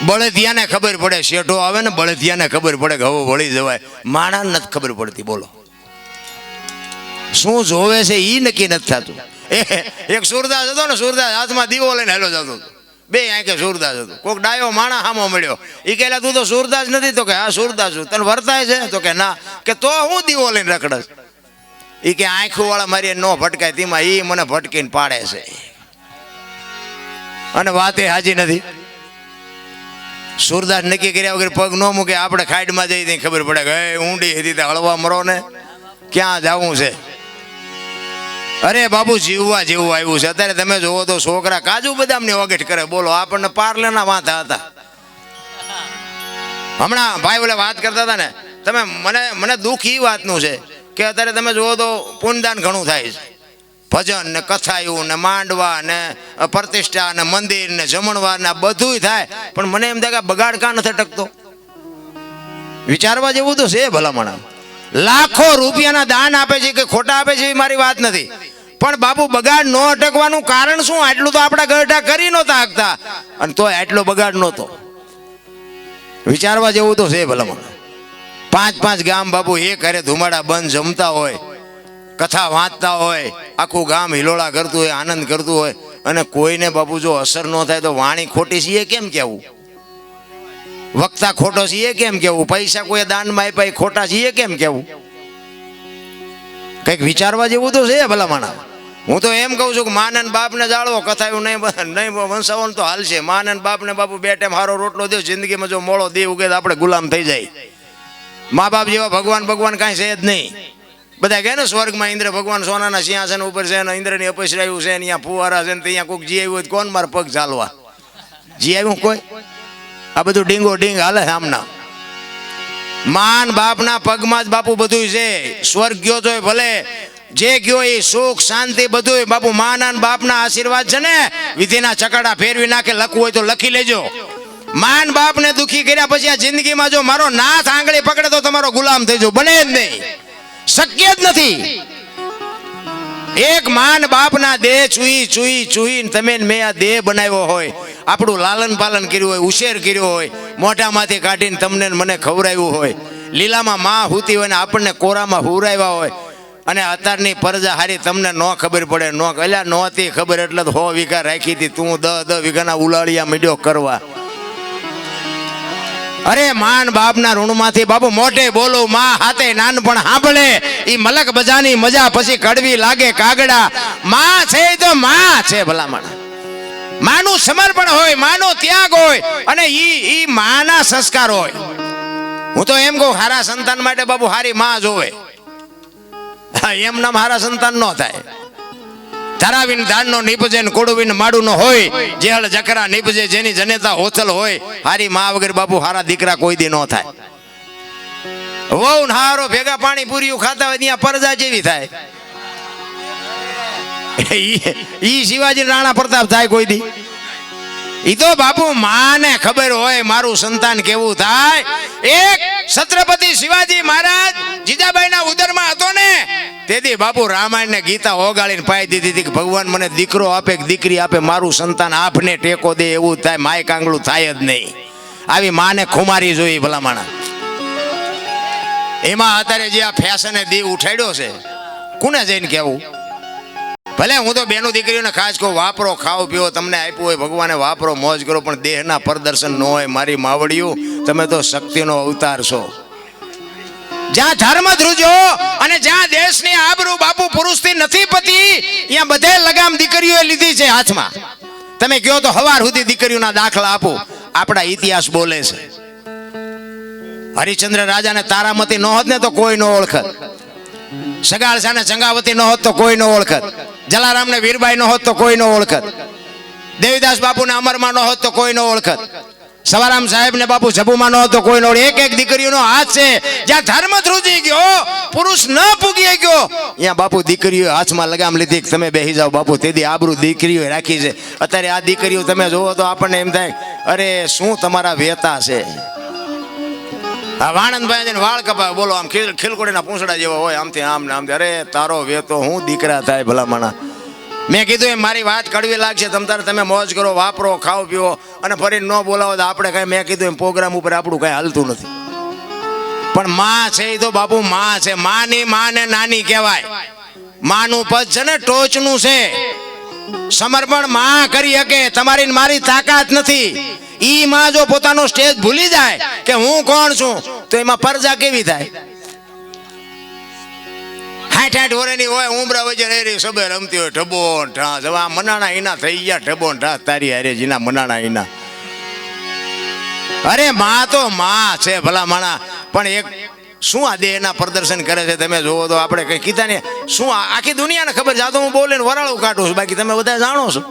બળદિયાને ખબર પડે, શેઠો આવે ને બળદિયાને ખબર પડે કે હવે વળી જવાય, માણાને નથી ખબર પડતી. બોલો શું જોવે છે એ નક્કી નથી થતું. એક સુરદાસ હતો ને, સુરદાસ હાથમાં દીવો લઈને હેલો જતો હતો, બે આંખે સુરદાસ હતો. કોઈક ડાયો માણા હામો મળ્યો, એ કહેલા તું તો સુરદાસ નથી? તો કે હા સુરદાસ છું. તને વર્તાય છે? તો કે ના. કે તો હું દીવો લઈને રખડસ? એ કે આંખો વાળા મારી ન ભટકાય, તેમાં એ મને ભટકીને પાડે છે, અને વાતે હાજી નથી. સુરદાસ નક્કી કર્યા વગર પગ ન મૂકે. આપણે ખાઈડમાં જઈ ત્યાં ખબર પડે કે ઊંડી હતી, હળવા મરો ને ક્યાં જવું છે. અરે બાબુ જીવવા જેવું આવ્યું છે અત્યારે. તમે જોવો તો છોકરા કાજુ બદામની વગેટ કરે. બોલો આપણને પાર્લેના વાંધા હતા. હમણાં ભાઈ ઓલે વાત કરતા હતા ને, તમે મને દુઃખ એ વાતનું છે કે અત્યારે તમે જોવો તો પુણ્યદાન ઘણું થાય છે. ભજન ને કથાયું ને માંડવા ને પ્રતિષ્ઠા ને મંદિર ને જમણવાર ને બધું થાય, પણ મને એમ થાય કે બગાડ કાં નથી અટકતો? વિચારવા જેવું તો છે ભલામણ. લાખો રૂપિયાના દાન આપે છે કે ખોટા આપે છે એ મારી વાત નથી, પણ બાપુ બગાડ ન અટકવાનું કારણ શું? આટલું તો આપણા ગરઢા કરી નહોતા શકતા, અને તોય આટલો બગાડ નહોતો. વિચારવા જેવું તો છે ભલામણ. 5-5 ગામ બાપુ એક હારે ધુમાડા બંધ જમતા હોય, કથા વાંચતા હોય, આખું ગામ હિલોળા કરતું હોય, આનંદ કરતું હોય, અને કોઈને બાપુ જો અસર ન થાય તો વાણી ખોટી છે કેમ કેવું? વક્તા ખોટો છે કેમ કેવું? પૈસા કોઈ દાનમાં આપ્યા ખોટા છે કેમ કેવું? કઈક વિચારવા જેવું તો છે ભલામણ. હું તો એમ કહું છું કે માને બાપને જાળવો, કથા એવું નહીં વંશાવવાનું તો હાલ છે. માને બાપને બાપુ 2 ટાઈમ હારો રોટલો દો. જિંદગીમાં જો મોળો દે ઉગે તો આપણે ગુલામ થઈ જાય. મા બાપ જેવા ભગવાન કાંઈ છે જ નહીં. બધા કહે ને સ્વર્ગમાં ઇન્દ્ર ભગવાન સોનાના સિંહાસન ઉપર છે, અને ઇન્દ્રની અપસરાયું છે, અહીંયા ફુવારા છે, ત્યાં કોઈક જી આવ્યું હોય કોણ મારે પગ ચાલવા? જી આવ્યું કોઈ? આ બધું ડીંગો ડીંગ હાલે આમના. માન બાપના પગમાં જ બાપુ બધું છે. સ્વર્ગ ગયો તો ભલે, જે ગયો એ સુખ શાંતિ બધું બાપુ માના બાપના આશીર્વાદ છે ને. વિધિના ચકડા ફેરવી નાખે. લખવું હોય તો લખી લેજો. માન બાપને દુખી કર્યા પછી આ જિંદગીમાં જો મારો નાથ આંગળી પકડે તો તમારો ગુલામ થઈ જાવ. બને જ નહીં, શક્ય જ નથી. એક માન બાપના દેહ ચૂઈ તમે મેં આ દેહ બનાવ્યો હોય, આપણું લાલન પાલન કર્યું હોય, ઉછેર કર્યો હોય, મોઢામાંથી કાઢીને તમને મને ખવડાવ્યું હોય, લીલામાં માં હુતી હોય ને આપણને કોરામાં હુરાવ્યા હોય, અને અત્યારની પરજા હારી તમને ન ખબર પડે. એટલે નહોતી ખબર એટલે 100 વીઘા રાખી હતી, તું 10 વીઘાના ઉલાળિયા મીડ્યો કરવા. અરે માન બાપના ઋણમાંથી બાપુ મોઢે બોલો, માં હાથે નાનપણ સાંભળે. ઈ મલક બજાની મજા પછી કડવી લાગે કાગડા. માં છે તો માં છે ભલામણ. માનું સમર્પણ હોય, માનો ત્યાગ હોય, અને ઈ માના સંસ્કાર હોય. હું તો એમ કહું હારા સંતાન માટે બાપુ હારી માં જોવે. એમ નામ હારા સંતાન ન થાય. ધરાવીને ધાનનો નીપજે ને કોડવીને માડું હોય, જેહળ જકરા નીપજે જેની જનેતા હોથલ હોય. હારી માં વગર બાપુ હારા દીકરા કોઈ દી ન થાય. વહુ હારો ભેગા પાણી પૂરીયું ખાતા હોય ત્યાં પરજા જેવી થાય. ઈ શિવાજી રાણા પ્રતાપ થાય કોઈ દી? ઈ તો બાપુ માને ખબર હોય મારું સંતાન કેવું થાય. એક છત્રપતિ શિવાજી મહારાજ જીજાબાઈના ઉદરમાં હતો ને, તેથી બાપુ રામાયણ ને ગીતા ઓગાળીને પાઈ દીધી હતી કે ભગવાન મને દીકરો આપે કે દીકરી આપે, મારું સંતાન આપને ટેકો દે એવું થાય. માય કાંગળું થાય જ નહીં. આવી માને ખુમારી જોઈ ભલામણ. એમાં અત્યારે જે આ ફેશને દી ઉઠાડ્યો છે, કોને જઈને કેવું? ભલે હું તો બેનું દીકરીઓને ખાસ કહું, વાપરો, ખાઓ પીઓ, તમને આપ્યું હોય ભગવાને વાપરો, મોજ કરો, પણ દેહના પ્રદર્શન ન હોય. મારી માવડિયું, તમે તો શક્તિનો અવતાર છો. જ્યાં ધર્મ ધ્રુજો અને જ્યાં દેશની આબરૂ બાપુ પુરુષથી નથી પતી, ત્યાં બધે લગામ દીકરીઓએ લીધી છે હાથમાં. તમે કહો તો હવાર સુધી દીકરીઓના દાખલા આપો. આપણા ઇતિહાસ બોલે છે. હરિશ્ચંદ્ર રાજાને તારામતી ન હોત ને તો કોઈ ન ઓળખત. સગાળસાને ચંગાવતી ન હોત તો કોઈ ન ઓળખત. જલારામને વીરબાઈ ન હોત તો કોઈ ન ઓળખત. દેવીદાસ બાપુને અમરમાં ન હોત તો કોઈ ન ઓળખત. સવારામ સાહેબ ને બાપુ જબુમાં ન હોત તો કોઈ ન ઓળખત. એક એક દીકરીઓનો હાથ છે. જ્યાં ધર્મ ધ્રુજી ગયો, પુરુષ ન પૂગી ગયો, ત્યાં બાપુ દીકરીઓ હાથમાં લગામ લીધી કે તમે બેસી જાઓ બાપુ. તેથી આબરૂ દીકરીઓ રાખી છે. અત્યારે આ દીકરીઓ તમે જોવો તો આપણને એમ થાય અરે શું તમારા વેતા છે. આ વાણંદભાઈ વાળ કપાય, બોલો આમ ખીલકોડીના પૂંછડા જેવા હોય, આમથી આમ ને આમ. અરે તારો વેતો હું દીકરા થાય ભલામણા. મેં કીધું એમ મારી વાત કડવી લાગશે તમ તારે તમે મોજ કરો, વાપરો, ખાઓ પીવો અને ફરી ન બોલાવો તો આપણે કાંઈ, મેં કીધું એમ પ્રોગ્રામ ઉપર આપણું કાંઈ હાલતું નથી. પણ માં છે એ તો બાપુ માં છે. માની માને નાની કહેવાય. માનું પદ છે ને ટોચનું છે. સમર્પણ માં કરી શકે, તમારી ને મારી તાકાત નથી. ઈ માં જો પોતાનો સ્ટેજ ભૂલી જાય કે હું કોણ છું તો એમાં પરજા કેવી થાય? 60 વર્ષની હોય, ઉમરા વચ્ચે રહી સબે રમતી હોય, ઢબો ઢાસ. હવે આ મનાણા ઈના થઈ ગયા, ઢબો ઢાસ તારી હારે જીના મનાણા ઈના. અરે માં તો માં છે ભલા માણા. પણ એક શું આ દેહના પ્રદર્શન કરે છે તમે જોવો તો. આપણે કઈ કીધા ને શું આખી દુનિયાને ખબર છે. આ તો હું બોલીને વરાળું કાઢું છું, બાકી તમે બધા જાણો છો.